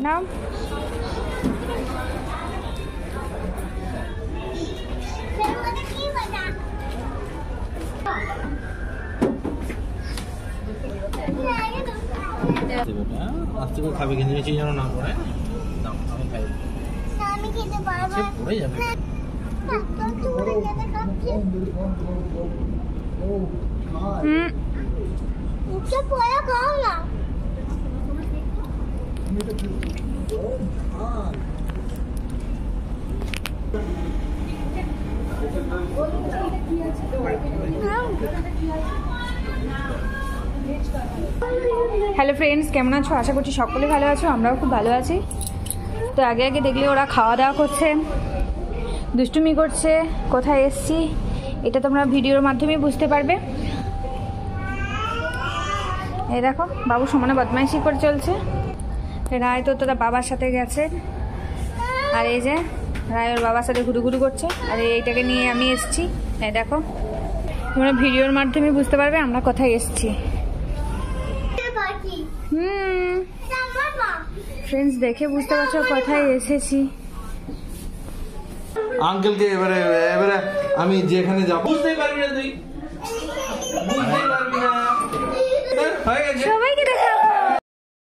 নাও। আস্তে করে খাবে কিন্তু নিচে যেন না পড়ে। দাও আমি খাই। আমি খেতে পারবো না। পড়ে যাবে। মুখে পড়া খাও না। হ্যালো ফ্রেন্ডস, কেমন আছো? আশা করছি সকলে ভালো আছো, আমরাও খুব ভালো আছি। তো আগে আগে দেখলে ওরা খাওয়া দাওয়া করছে, দুষ্টুমি করছে, কোথায় এসছি এটা তোমরা ভিডিওর মাধ্যমেই বুঝতে পারবে। এই দেখো বাবু সমানে বদমাইশি করে চলছে। রায় তো তোরা বাবার সাথে গেছে, আর এই যে রায় ওর বাবার সাথে ঘুরুঘুরু করছে, আর এইটাকে নিয়ে আমি এসছি। এই দেখো তোমরা ভিডিওর মাধ্যমে বুঝতে পারবে আমরা কোথায় এসছি। ফ্রেন্ডস দেখে বুঝতে পারছো কোথায় এসেছি। আঙ্কেলকে এবারে এবারে আমি যেখানে যাব বুঝতেই পারবি না, তুই বুঝতেই পারবি না। হয়ে গেছে, সবাই